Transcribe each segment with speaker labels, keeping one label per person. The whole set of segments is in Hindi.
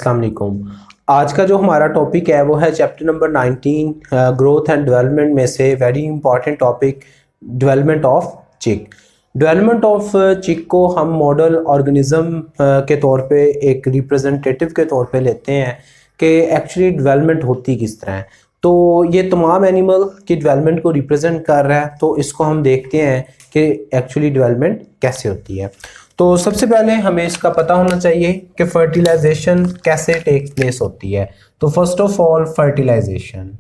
Speaker 1: अस्सलाम वालेकुम। आज का जो हमारा टॉपिक है वो है chapter number 19 growth and development में से very important topic development of चिक। डेवलपमेंट ऑफ चिक को हम मॉडल ऑर्गेनिज्म के तौर पे एक रिप्रेजेंटेटिव के तौर पे लेते हैं कि एक्चुअली डेवलपमेंट होती किस तरह है। तो ये तमाम एनिमल की डेवलपमेंट को रिप्रेजेंट कर रहा है, तो इसको हम देखते हैं कि एक्चुअली डेवलपमेंट कैसे होती है। तो सबसे पहले हमें इसका पता होना चाहिए कि फर्टिलाइजेशन कैसे टेक प्लेस होती है। तो फर्स्ट ऑफ ऑल फर्टिलाइजेशन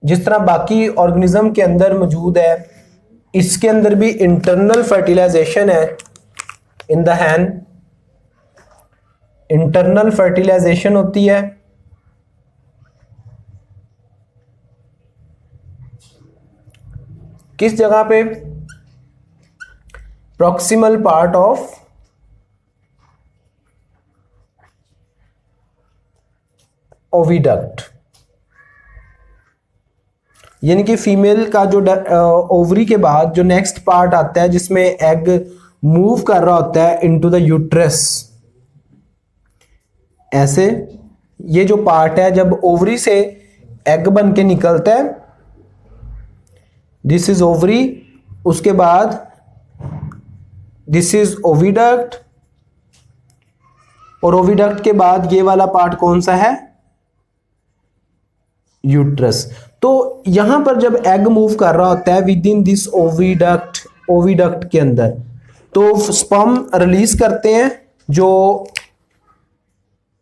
Speaker 1: जिस तरह बाकी ऑर्गेनिज्म के अंदर मौजूद है, इसके अंदर भी इंटरनल फर्टिलाइजेशन है। In the hand internal fertilization होती है, किस जगह पे? प्रॉक्सिमल पार्ट ऑफ ओविडक्ट, यानी कि फीमेल का जो ओवरी के बाद जो नेक्स्ट पार्ट आता है जिसमें एग मूव कर रहा होता है इनटू द यूट्रस। ऐसे ये जो पार्ट है जब ओवरी से एग बन के निकलता है, दिस इज ओवरी, उसके बाद दिस इज ओविडक्ट, और ओविडक्ट के बाद ये वाला पार्ट कौन सा है? यूट्रस। तो यहां पर जब एग मूव कर रहा होता है विद इन दिस ओविडक्ट के अंदर, तो स्पर्म रिलीज करते हैं, जो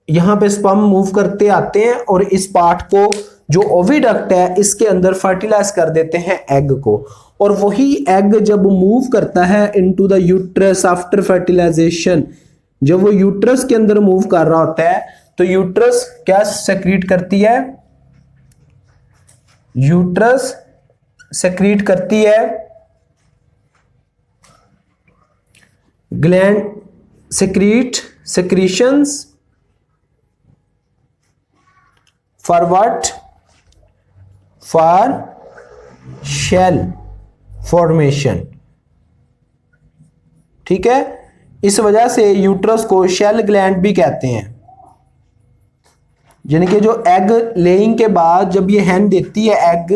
Speaker 1: यहां पे स्पर्म मूव करते आते हैं और इस पार्ट को जो ओविडक्ट है इसके अंदर फर्टिलाइज कर देते हैं एग को। और वही एग जब मूव करता है into the uterus after fertilization, जब वो यूट्रस के अंदर मूव कर रहा होता है तो यूट्रस क्या सेक्रीट करती है? यूट्रस सेक्रीट करती है gland secretions for what? For shell formation। ठीक है, इस वजह से यूट्रस को शेल ग्लैंड भी कहते हैं। यानी कि जो एग लेइंग के बाद जब ये हैन देती है एग,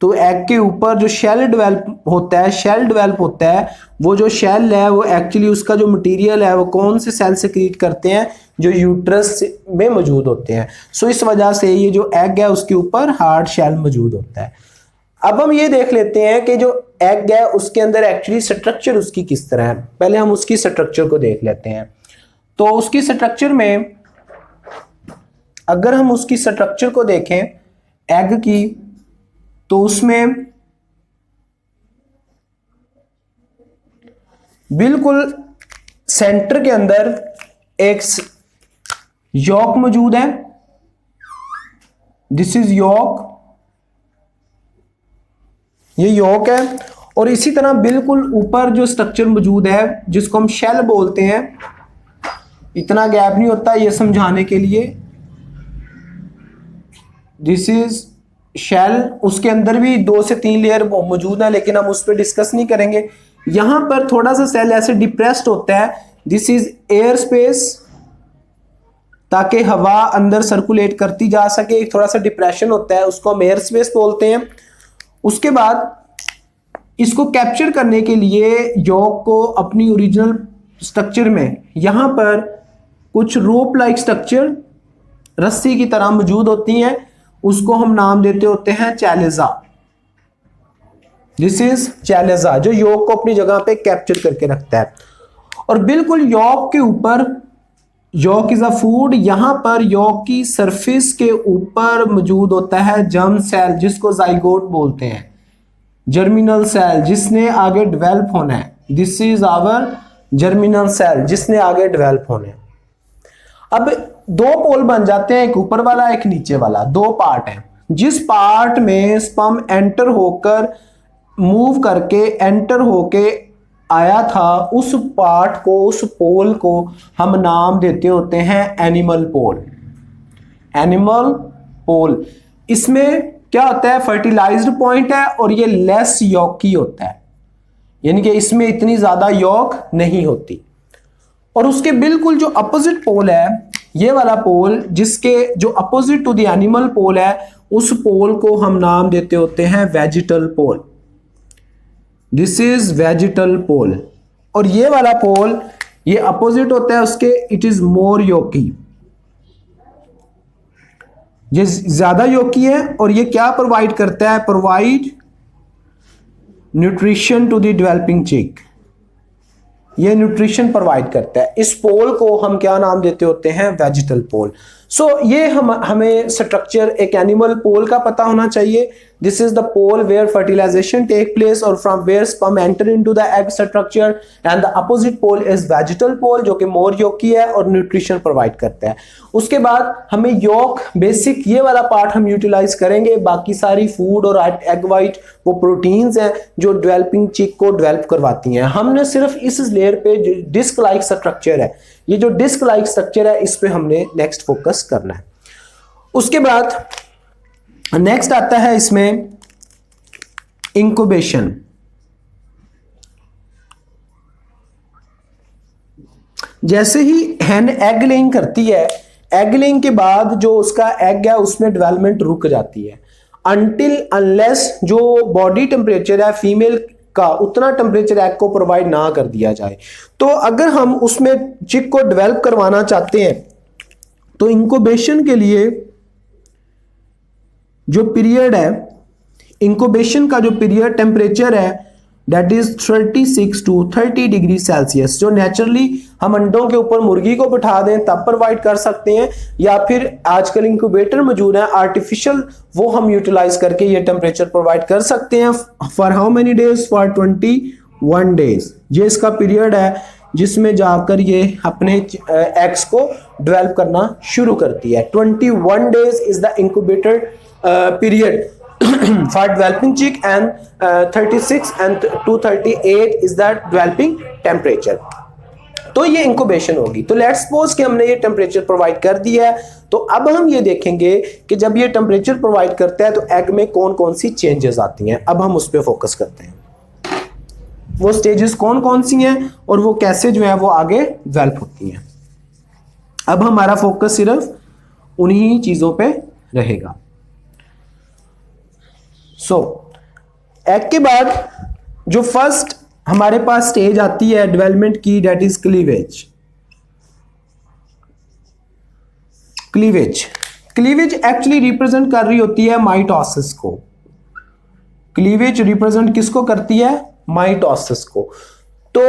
Speaker 1: तो एग के ऊपर जो शेल डेवलप होता है, वो जो शेल है वो एक्चुअली उसका जो मटेरियल है वो कौन से सेल सेक्रीट करते हैं? जो यूट्रस में मौजूद होते हैं। सो इस वजह से ये जो एग है उसके ऊपर हार्ड शेल मौजूद होता है। अब हम ये देख लेते हैं कि जो एग है उसके अंदर एक्चुअली स्ट्रक्चर उसकी किस तरह है। पहले हम उसकी स्ट्रक्चर को देख लेते हैं। तो उसकी स्ट्रक्चर में अगर हम उसकी स्ट्रक्चर को देखें एग की, तो उसमें बिल्कुल सेंटर के अंदर एक यॉक मौजूद है। दिस इज यॉक, ये यॉक है। और इसी तरह बिल्कुल ऊपर जो स्ट्रक्चर मौजूद है जिसको हम शेल बोलते हैं, इतना गैप नहीं होता ये समझाने के लिए। दिस इज शेल, उसके अंदर भी 2 से 3 लेयर मौजूद है, लेकिन हम उस पर डिस्कस नहीं करेंगे। यहां पर थोड़ा सा सेल ऐसे डिप्रेस्ड होता है, दिस इज एयर स्पेस, ताकि हवा अंदर सर्कुलेट करती जा सके। थोड़ा सा डिप्रेशन होता है, उसको हम एयर स्पेस बोलते हैं। उसके बाद इसको कैप्चर करने के लिए यॉक को अपनी ओरिजिनल स्ट्रक्चर में यहां पर कुछ रोप लाइक स्ट्रक्चर रस्सी की तरह मौजूद होती हैं, उसको हम नाम देते होते हैं चैलेजा। दिस इज चैलेजा, जो यॉक को अपनी जगह पे कैप्चर करके रखता है। और बिल्कुल यॉक के ऊपर, यॉक इज अ फूड, यहां पर यॉक की सरफेस के ऊपर मौजूद होता है जर्म सेल, जिसको जाइगोट बोलते हैं, जर्मिनल सेल, जिसने आगे डेवलप होना है। This is our germinal cell, जिसने आगे डेवलप होना है। अब 2 पोल बन जाते हैं, एक ऊपर वाला एक नीचे वाला, 2 पार्ट हैं। जिस पार्ट में स्पर्म एंटर होकर मूव करके एंटर होके आया था, उस पार्ट को, उस पोल को हम नाम देते होते हैं एनिमल पोल। एनिमल पोल, इसमें क्या होता है? फर्टिलाइज्ड पॉइंट है और ये लेस यॉकी होता है। यानी कि इसमें इतनी ज्यादा यॉक नहीं होती। और उसके बिल्कुल जो अपोजिट पोल है, ये वाला पोल जिसके जो opposite to the animal pole है, उस पोल को हम नाम देते होते हैं vegetal pole. This is vegetal pole. और ये वाला पोल ये अपोजिट होता है उसके, इट इज मोर योकी, ये ज्यादा योकी है। और ये क्या प्रोवाइड करता है? Provide nutrition to the developing chick, ये न्यूट्रिशन प्रोवाइड करता है। इस पोल को हम क्या नाम देते होते हैं? वेजिटल पोल। सो ये हमें स्ट्रक्चर एक एनिमल पोल का पता होना चाहिए। This is the pole where fertilisation take place और from where sperm enter into the egg structure, and the opposite pole is vegetal pole जो कि मोर योकी है और न्यूट्रिशन प्रोवाइड करता है। उसके बाद हमें योक बेसिक ये वाला पार्ट हम यूटिलाइज करेंगे, बाकी सारी फूड और एग वाइट वो प्रोटीन्स हैं जो डेवलपिंग चिक को डेवलप करवाती हैं। हमने सिर्फ इस लेयर पे डिस्क लाइक स्ट्रक्चर है, ये जो डिस्क लाइक स्ट्रक्चर है इस पे हमने नेक्स्ट फोकस करना है। उसके बाद नेक्स्ट आता है इसमें इंक्यूबेशन। जैसे ही हैन एग लेइंग करती है, एग लेइंग के बाद जो उसका एग है उसमें डेवलपमेंट रुक जाती है अनटिल अनलेस जो बॉडी टेम्परेचर है फीमेल का उतना टेम्परेचर एग को प्रोवाइड ना कर दिया जाए। तो अगर हम उसमें चिक को डेवलप करवाना चाहते हैं तो इंक्यूबेशन के लिए जो पीरियड है, इंक्यूबेशन का जो पीरियड टेम्परेचर है that is 36 to 30 degree Celsius, जो नेचुरली हम अंडों के ऊपर मुर्गी को बिठा दें तब प्रोवाइड कर सकते हैं, या फिर आजकल इंक्यूबेटर मौजूद है आर्टिफिशियल, वो हम यूटिलाइज करके ये टेम्परेचर प्रोवाइड कर सकते हैं। For how many days? For 21 days. ये इसका पीरियड है जिसमें जाकर ये अपने एग्स को डेवलप करना शुरू करती है। 21 days is the incubator period for developing chick, and 36 and to 38 is the developing temperature। तो ये इंक्यूबेशन होगी। तो लेट्स सपोज कि हमने ये टेम्परेचर प्रोवाइड कर दिया है, तो अब हम ये देखेंगे कि जब ये टेम्परेचर प्रोवाइड करता है तो एग में कौन कौन सी चेंजेस आती हैं। अब हम उस पर फोकस करते हैं, वो स्टेजेस कौन कौन सी हैं और वो कैसे जो है वो आगे डेवलप होती हैं। अब हमारा फोकस सिर्फ उन्हीं चीजों पे रहेगा। एग के बाद जो फर्स्ट हमारे पास स्टेज आती है डेवलपमेंट की, that is cleavage. Cleavage actually represent कर रही होती है माइटोसिस को। क्लीवेज रिप्रेजेंट किसको करती है? माइटोसिस को। तो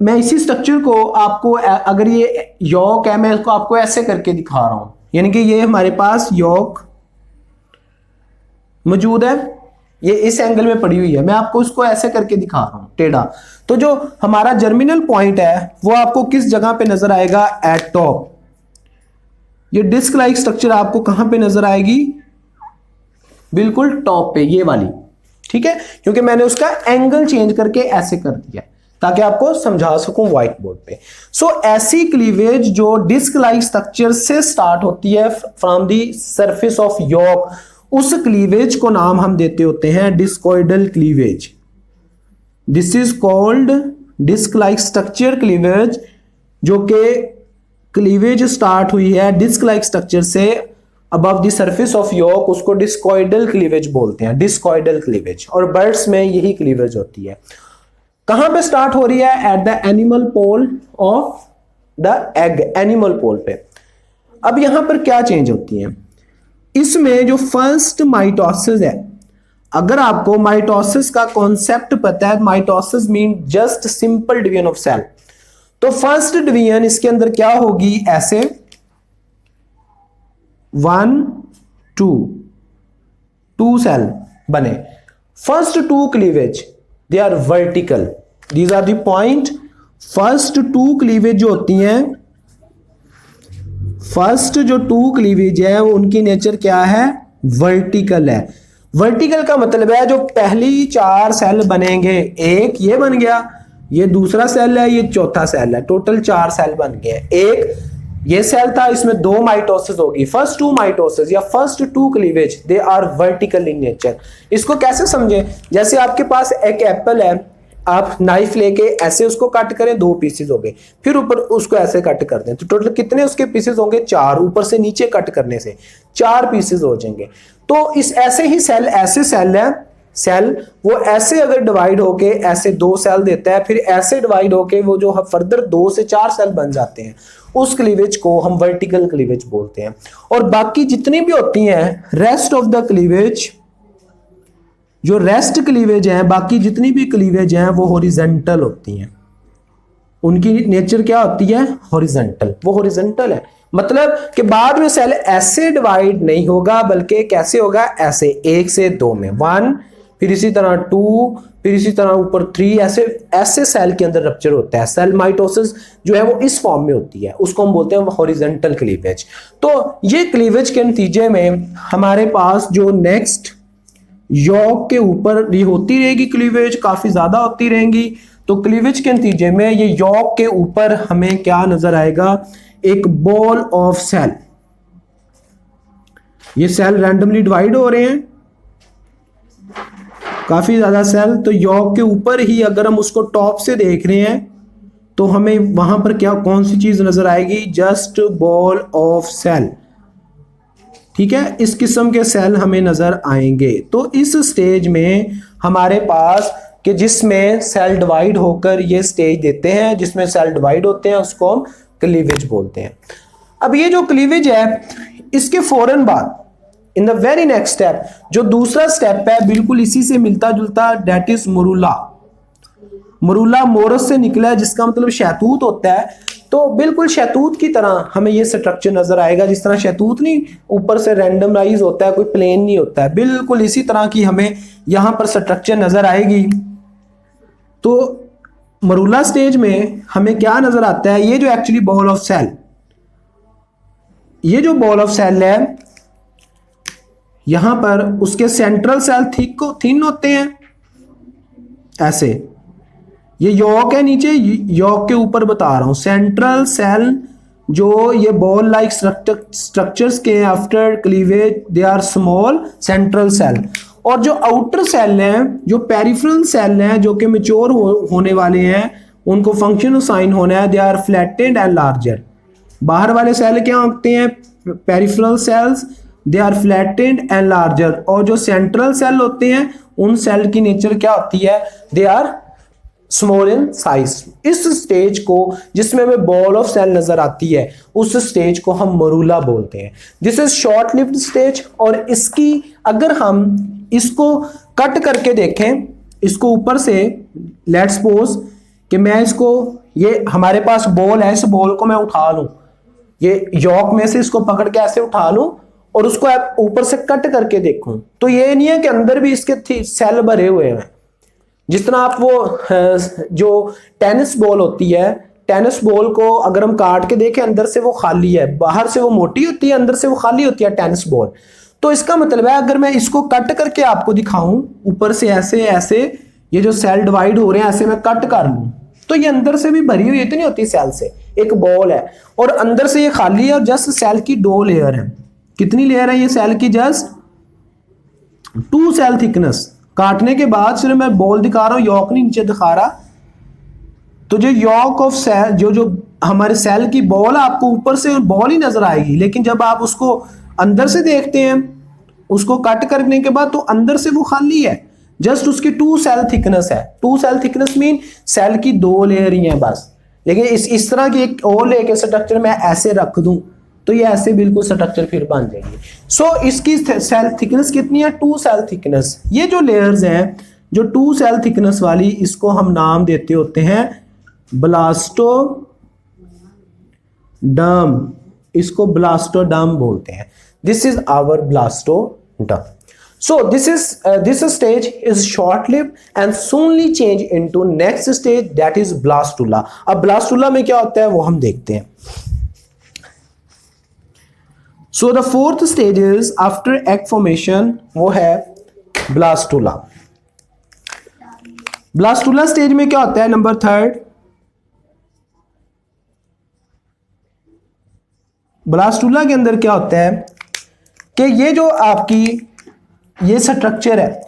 Speaker 1: मैं इसी स्ट्रक्चर को आपको, अगर ये यॉक है, मैं इसको आपको ऐसे करके दिखा रहा हूं, यानी कि ये हमारे पास यॉक मौजूद है, ये इस एंगल में पड़ी हुई है, मैं आपको इसको ऐसे करके दिखा रहा हूं टेढ़ा। तो जो हमारा जर्मिनल पॉइंट है वो आपको किस जगह पे नजर आएगा? Eight top. ये डिस्क लाइक स्ट्रक्चर आपको कहां पे नजर आएगी? बिल्कुल टॉप पे, ये वाली, ठीक है, क्योंकि मैंने उसका एंगल चेंज करके ऐसे कर दिया ताकि आपको समझा सकूं व्हाइट बोर्ड पे। सो ऐसी क्लीवेज जो डिस्क लाइक स्ट्रक्चर से स्टार्ट होती है from the surface of yolk, उस क्लीवेज को नाम हम देते होते हैं discoidal cleavage. This is called disc like structure cleavage, जो कि क्लीवेज स्टार्ट हुई है डिस्क लाइक स्ट्रक्चर से above the surface of yolk, उसको डिस्कोइडल क्लीवेज बोलते हैं, डिस्कोइडल क्लीवेज। और बर्ड्स में यही क्लीवेज होती है। कहां पे स्टार्ट हो रही है? At the animal pole of the egg, animal pole पे। अब यहां पर क्या चेंज होती है? इसमें जो फर्स्ट माइटोसिस है, अगर आपको माइटोसिस का कॉन्सेप्ट पता है, mitosis mean just simple division of cell, तो फर्स्ट डिवीजन इसके अंदर क्या होगी? ऐसे 1 2 सेल बने। First 2 cleavage they are vertical, these are the point. First 2 cleavage जो होती हैं, फर्स्ट जो 2 क्लीवेज है वो उनकी नेचर क्या है? वर्टिकल है। वर्टिकल का मतलब है जो पहली 4 सेल बनेंगे, एक ये बन गया, ये दूसरा सेल है, ये चौथा सेल है, टोटल 4 सेल बन गए। एक ये सेल था, इसमें 2 माइटोसिस होगी। फर्स्ट 2 माइटोसिस या first 2 cleavage they are vertical in nature. इसको कैसे समझे? जैसे आपके पास एक एप्पल है, आप नाइफ लेके ऐसे उसको कट करें, 2 पीसेस हो गए, फिर ऊपर उसको ऐसे कट कर दें तो टोटल कितने उसके पीसेस होंगे? 4। ऊपर से नीचे कट करने से 4 पीसेस हो जाएंगे। तो इस ऐसे ही सेल, ऐसे सेल है, सेल वो ऐसे अगर डिवाइड होके ऐसे 2 सेल देता है, फिर ऐसे डिवाइड होके वो जो फर्दर 2 से 4 सेल बन जाते हैं, उस क्लीवेज को हम वर्टिकल क्लीवेज बोलते हैं। और बाकी जितनी भी होती हैं रेस्ट ऑफ द क्लीवेज, जो रेस्ट क्लीवेज है, बाकी जितनी भी क्लीवेज हैं वो हॉरिजॉन्टल होती हैं। उनकी नेचर क्या होती है? हॉरिजॉन्टल। वो हॉरिजॉन्टल है, मतलब कि बाद में सेल ऐसे डिवाइड नहीं होगा, बल्कि कैसे होगा? ऐसे 1 से 2 में 1, फिर इसी तरह 2, फिर इसी तरह ऊपर 3, ऐसे ऐसे सेल के अंदर रप्चर होता है। सेल माइटोसिस जो है वो इस फॉर्म में होती है, उसको हम बोलते हैं हॉरिजॉन्टल क्लीवेज। तो ये क्लीवेज के नतीजे में हमारे पास जो नेक्स्ट यॉक के ऊपर ये होती रहेगी, क्लीवेज काफी ज्यादा होती रहेंगी। तो क्लीवेज के नतीजे में ये यॉक के ऊपर हमें क्या नजर आएगा? एक बॉल ऑफ सेल। ये सेल रैंडमली डिवाइड हो रहे हैं, काफी ज्यादा सेल। तो यॉक के ऊपर ही अगर हम उसको टॉप से देख रहे हैं तो हमें वहां पर क्या, कौन सी चीज नजर आएगी? Just ball of cell. ठीक है, इस किस्म के सेल हमें नजर आएंगे। तो इस स्टेज में हमारे पास कि जिसमें सेल डिवाइड होकर ये स्टेज देते हैं, जिसमें सेल डिवाइड होते हैं, उसको हम क्लीवेज बोलते हैं। अब ये जो क्लीवेज है, इसके फौरन बाद in the very next step, जो दूसरा स्टेप है बिल्कुल इसी से मिलता जुलता, दैट इज मुरुला। मुरुला मोरस से निकला है, जिसका मतलब शहतूत होता है। तो बिल्कुल शहतूत की तरह हमें ये स्ट्रक्चर नजर आएगा। जिस तरह शहतूत नहीं ऊपर से रैंडमलाइज होता है, कोई प्लेन नहीं होता है, बिल्कुल इसी तरह की हमें यहां पर स्ट्रक्चर नजर आएगी। तो मरूला स्टेज में हमें क्या नजर आता है? ये जो एक्चुअली बॉल ऑफ सेल, ये जो बॉल ऑफ सेल है, यहां पर उसके सेंट्रल सेल थिन होते हैं ऐसे। ये यॉक है नीचे, यॉक के ऊपर बता रहा हूं, सेंट्रल सेल जो ये बॉल लाइक स्ट्रक्चर्स के after cleavage they are small central cell. और जो आउटर सेल हैं, जो पेरिफेरल सेल हैं, जो कि मैच्योर होने वाले हैं, उनको फंक्शन असाइन होना है, they are flattened and larger. बाहर वाले सेल क्या होते हैं? Peripheral cells, they are flattened and larger. और जो सेंट्रल सेल होते हैं, उन सेल की नेचर क्या होती है? They are small in size. इस स्टेज को, जिसमें हमें बॉल ऑफ सेल नजर आती है, उस स्टेज को हम मरूला बोलते हैं। This is short lived stage. और इसकी अगर हम इसको कट करके देखें, इसको ऊपर से, लेट्स सपोज कि मैं इसको, ये हमारे पास बॉल है, इस बॉल को मैं उठा लूं, ये यॉक में से इसको पकड़ के ऐसे उठा लूं और उसको ऊपर से कट करके देखूं, तो ये नहीं है कि अंदर भी इसके सेल भरे हुए हैं। जिस तरह आप वो जो टेनिस बॉल होती है, टेनिस बॉल को अगर हम काट के देखें, अंदर से वो खाली है, बाहर से वो मोटी होती है, अंदर से वो खाली होती है टेनिस बॉल। तो इसका मतलब है अगर मैं इसको कट करके आपको दिखाऊं, ऊपर से ऐसे ऐसे ये जो सेल डिवाइड हो रहे हैं, ऐसे मैं कट कर लूं, तो ये अंदर से भी भरी हुई इतनी होती सेल से, एक बॉल है और अंदर से ये खाली है और जस्ट सेल की 2 लेयर है। कितनी लेयर है ये सेल की? जस्ट 2 सेल थिकनेस। काटने के बाद सिर्फ मैं बॉल दिखा रहा हूं, यॉक नहीं नीचे दिखा रहा। तो जो यॉक ऑफ सेल, जो हमारे सेल की बॉल, आपको ऊपर से बॉल ही नजर आएगी, लेकिन जब आप उसको अंदर से देखते हैं, उसको कट करने के बाद, तो अंदर से वो खाली है, जस्ट उसकी 2 सेल थिकनेस है। 2 सेल थिकनेस मीन सेल की 2 लेयर ही है बस। लेकिन इस तरह की एक और लेके स्ट्रक्चर मैं ऐसे रख दूं, तो ये ऐसे बिल्कुल स्ट्रक्चर फिर बन जाएगी। सो इसकी सेल थिकनेस कितनी है? 2 सेल थिकनेस। ये जो लेयर्स हैं, जो 2 सेल थिकनेस वाली, इसको हम नाम देते होते हैं ब्लास्टोडर्म। इसको ब्लास्टोडर्म बोलते हैं। This is our blastoderm. So this stage is short-lived and soonly change into next stage, that is blastula. अब blastula में क्या होता है वो हम देखते हैं। So the 4th stage is after egg formation, वो है blastula. Blastula stage में क्या होता है? नंबर 3rd, ब्लास्टुला के अंदर क्या होता है कि ये जो आपकी ये स्ट्रक्चर है,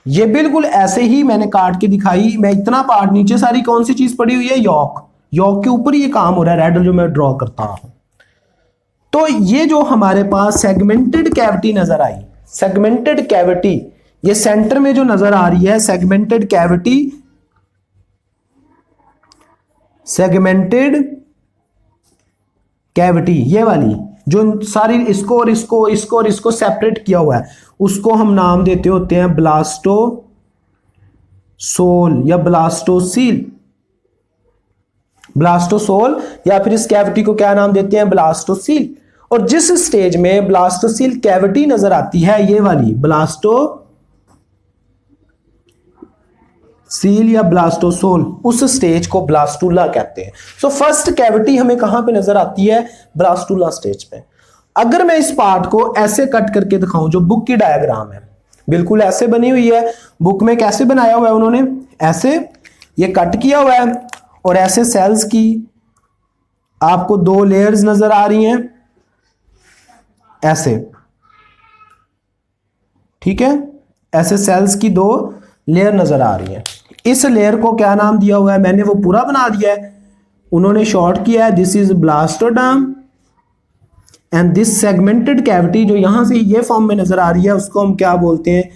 Speaker 1: ये बिल्कुल ऐसे ही मैंने काट के दिखाई, मैं इतना पार्ट, नीचे सारी कौन सी चीज पड़ी हुई है, यॉक, यॉक के ऊपर ये काम हो रहा है, रेड जो मैं ड्रॉ करता हूं। तो ये जो हमारे पास सेगमेंटेड कैविटी नजर आई, सेगमेंटेड कैविटी, ये सेंटर में जो नजर आ रही है सेगमेंटेड कैविटी, सेगमेंटेड कैविटी ये वाली जो सारी इसको और इसको इसको और इसको सेपरेट किया हुआ है, उसको हम नाम देते होते हैं ब्लास्टोसोल या ब्लास्टोसील, ब्लास्टोसोल, या फिर इस कैविटी को क्या नाम देते हैं, ब्लास्टोसील। और जिस स्टेज में ब्लास्टोसील कैविटी नजर आती है, ये वाली ब्लास्टोसील या ब्लास्टोसोल, उस स्टेज को ब्लास्टूला कहते हैं। सो फर्स्ट कैविटी हमें कहां पे नजर आती है, ब्लास्टूला स्टेज पे। अगर मैं इस पार्ट को ऐसे कट करके दिखाऊं, जो बुक की डायग्राम है बिल्कुल ऐसे बनी हुई है, बुक में कैसे बनाया हुआ है उन्होंने, ऐसे ये कट किया हुआ है और ऐसे सेल्स की आपको दो लेयर्स नजर आ रही हैं ऐसे, ठीक है, ऐसे सेल्स की दो लेयर नजर आ रही है। इस लेयर को क्या नाम दिया हुआ है, मैंने वो पूरा बना दिया है, उन्होंने शॉर्ट किया है, this is blastoderm and this segmented cavity जो यहां से ये फॉर्म में नजर आ रही है उसको हम क्या बोलते हैं,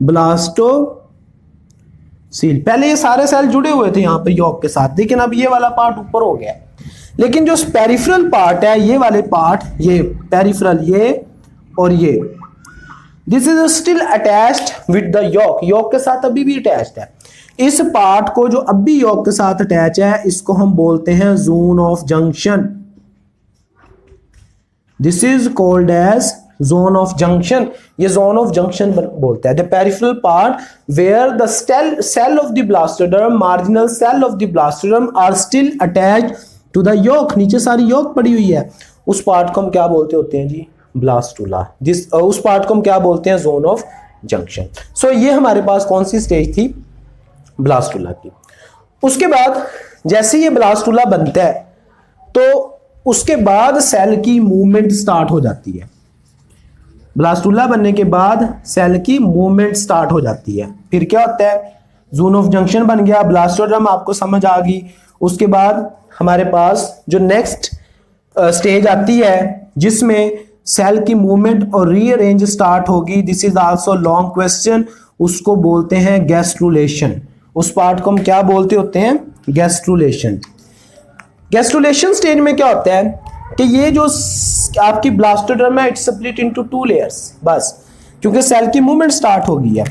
Speaker 1: ब्लास्टोसील। पहले ये सारे सेल जुड़े हुए थे यहां पे यॉक के साथ, लेकिन अब ये वाला पार्ट ऊपर हो गया। लेकिन जो पेरिफेरल पार्ट है, ये वाले पार्ट, ये पेरिफेरल, ये और ये, this is still attached with the yolk, yolk के साथ अभी भी अटैच्ड है। इस पार्ट को जो अभी यॉक के साथ अटैच है, इसको हम बोलते हैं zone of junction. This is called as zone of junction, ये जोन ऑफ जंक्शन बोलते हैं। The peripheral part where the cell of the blastoderm, marginal cell of the blastoderm are still attached to the yolk, नीचे सारी यॉक पड़ी हुई है, उस पार्ट को हम क्या बोलते होते हैं जी, ब्लास्टूला। उस पार्ट को हम क्या बोलते हैं, जोन ऑफ जंक्शन। सो ये हमारे पास कौन सी स्टेज थी, ब्लास्टूला की। उसके बाद जैसे ये ब्लास्टूला बनता है तो उसके बाद सेल की मूवमेंट स्टार्ट हो जाती है। ब्लास्टूला बनने के बाद सेल की मूवमेंट स्टार्ट हो जाती है। फिर क्या होता है, जोन ऑफ जंक्शन बन गया, ब्लास्टोडर्म आपको समझ आ गई। उसके बाद हमारे पास जो नेक्स्ट स्टेज आती है जिसमें सेल की मूवमेंट और रीअरेंज स्टार्ट होगी, this is also long question, उसको बोलते हैं गैस्ट्रुलेशन। उस पार्ट को हम क्या बोलते होते हैं, गैस्ट्रुलेशन। गैस्ट्रुलेशन स्टेज में क्या होता है कि ये जो आपकी ब्लास्टोडर्म है, it's split into two layers, बस क्योंकि सेल की मूवमेंट स्टार्ट हो गई है।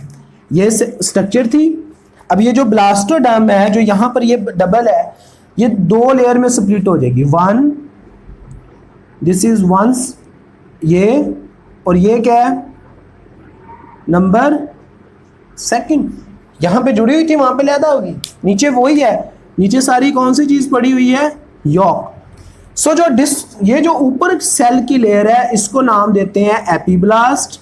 Speaker 1: ये स्ट्रक्चर थी। अब ये जो ब्लास्टोडर्म है, जो यहां पर ये डबल है, ये दो लेयर में स्प्लिट हो जाएगी, वन, दिस इज वंस, ये, और ये क्या है, नंबर सेकंड। यहां पे जुड़ी हुई थी वहां पे लैदा होगी, नीचे वही है, नीचे सारी कौन सी चीज पड़ी हुई है, यॉक। सो जो ये जो ऊपर सेल की लेयर है इसको नाम देते हैं एपीब्लास्ट,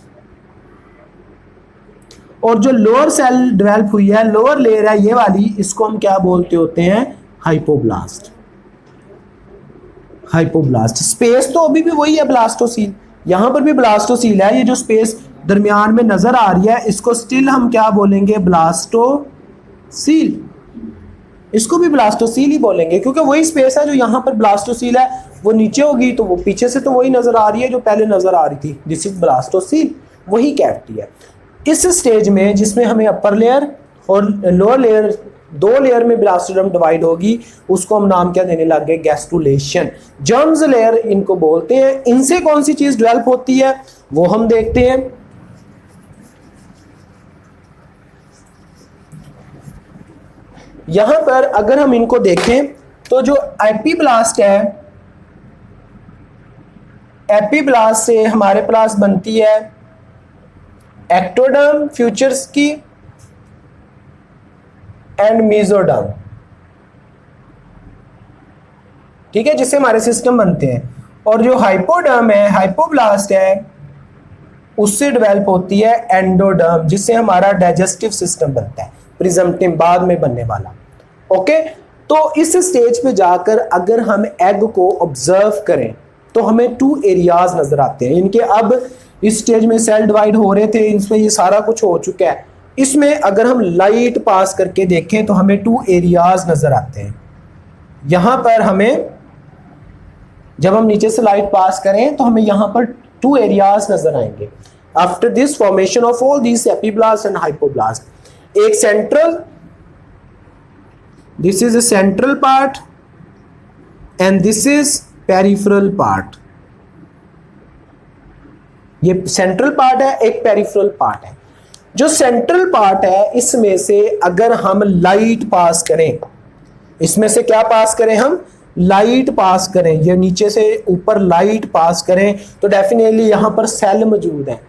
Speaker 1: और जो लोअर सेल डेवलप हुई है, लोअर लेयर है ये वाली, इसको हम क्या बोलते होते हैं, हाइपोब्लास्ट। हाइपोब्लास्ट। स्पेस तो अभी भी वही है ब्लास्टोसील, यहां पर भी ब्लास्टोसील है, ये जो स्पेस दरमियान में नजर आ रही है इसको स्टिल हम क्या बोलेंगे, ब्लास्टोसील। इसको भी ब्लास्टोसील ही बोलेंगे क्योंकि वही स्पेस है जो यहां पर ब्लास्टोसील है, वो नीचे होगी तो वो पीछे से तो वही नजर आ रही है जो पहले नजर आ रही थी, दिस इज ब्लास्टोसील, वही कैविटी है। इस स्टेज में जिसमें हमें अपर लेयर और लोअर लेयर, दो लेयर में ब्लास्टोडर्म डिवाइड होगी, उसको हम नाम क्या देने लग गए, गैस्ट्रुलेशन। जर्म्स लेयर इनको बोलते हैं। इनसे कौन सी चीज डेवलप होती है वो हम देखते हैं। यहां पर अगर हम इनको देखें तो जो एपीब्लास्ट है, एपीब्लास्ट से हमारे पास बनती है एक्टोडर्म फ्यूचर्स की एंड मेसोडर्म, ठीक है, जिससे हमारे सिस्टम बनते हैं। और जो हाइपोडर्म है, हाइपोब्लास्ट है, उससे डेवलप होती है एंडोडर्म, जिससे हमारा डाइजेस्टिव सिस्टम बनता है, प्रिजम्पटिव बाद में बनने वाला। ओके, तो इस स्टेज पे जाकर अगर हम एग को ऑब्जर्व करें तो हमें टू एरियाज नजर आते हैं इनके। अब इस स्टेज में सेल डिवाइड हो रहे थे, इसमें ये सारा कुछ हो चुका है। इसमें अगर हम लाइट पास करके देखें तो हमें 2 एरियाज नजर आते हैं। यहां पर हमें, जब हम नीचे से लाइट पास करें तो हमें यहां पर 2 एरियाज नजर आएंगे। After this formation of all these epiblast and hypoblast, एक central, this is a central part and this is peripheral part. ये सेंट्रल पार्ट है, एक पेरिफेरल पार्ट है। जो सेंट्रल पार्ट है इसमें से अगर हम लाइट पास करें, इसमें से क्या पास करें, हम लाइट पास करें, ये नीचे से ऊपर लाइट पास करें तो डेफिनेटली यहां पर सेल मौजूद है।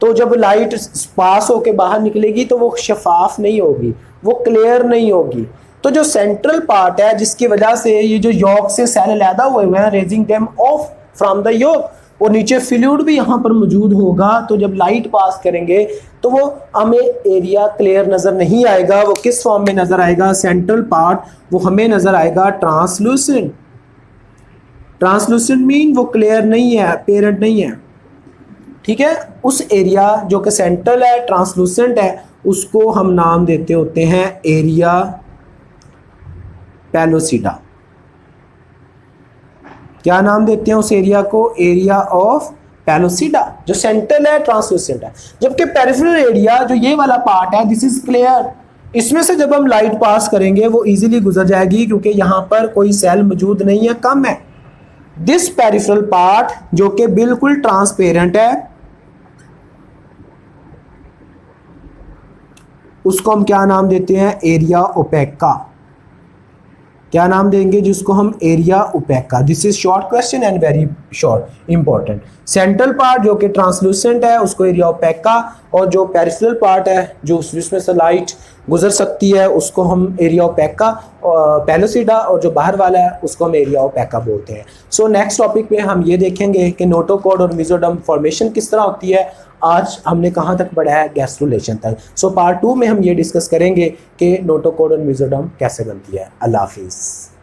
Speaker 1: तो जब लाइट पास होके बाहर निकलेगी तो वो शफाफ नहीं होगी, वो क्लियर नहीं होगी। तो जो सेंट्रल पार्ट है जिसकी वजह से ये जो यॉक से सेल अलहदा हुए हैं, raising them off from the yolk, और नीचे फ्लूइड भी यहाँ पर मौजूद होगा। तो जब लाइट पास करेंगे तो वो हमें एरिया क्लियर नजर नहीं आएगा। वो किस फॉर्म में नजर आएगा, सेंट्रल पार्ट वो हमें नजर आएगा ट्रांसलूसेंट। ट्रांसलूसेंट मीन वो क्लियर नहीं है, अपेरेंट नहीं है, ठीक है। उस एरिया जो कि सेंट्रल है, ट्रांसलूसेंट है, उसको हम नाम देते होते हैं एरिया पेलोसिडा। क्या नाम देते हैं उस एरिया को, एरिया ऑफ पेलोसिडा, जो सेंट्रल है, ट्रांसलूसेंट है। जबकि पेरिफेरल एरिया जो ये वाला पार्ट है, दिस इज क्लियर। इसमें से जब हम लाइट पास करेंगे वो इजीली गुजर जाएगी क्योंकि यहां पर कोई सेल मौजूद नहीं है, कम है। दिस पेरिफेरल पार्ट जो कि बिल्कुल ट्रांसपेरेंट है, उसको हम क्या नाम देते हैं, एरिया ओपेका। क्या नाम देंगे जिसको हम, area ओपेका। This is short question and very short important. Central part जो कि ट्रांसलूसेंट है उसको एरिया ओपेका, और जो पेरिफेरल पार्ट है जो जिसमें से लाइट गुजर सकती है उसको हम एरिया ओपेका पेलोसिडा, और जो बाहर वाला है उसको हम एरिया ओपेका बोलते हैं। सो नेक्स्ट टॉपिक पे हम ये देखेंगे कि नोटोकॉर्ड और मेसोडर्म फॉर्मेशन किस तरह होती है। आज हमने कहाँ तक पढ़ा है, गैस्ट्रुलेशन तक। सो पार्ट 2 में हम ये डिस्कस करेंगे कि नोटोकॉर्ड और मेसोडर्म कैसे बनती है। अल्लाह हाफिज़।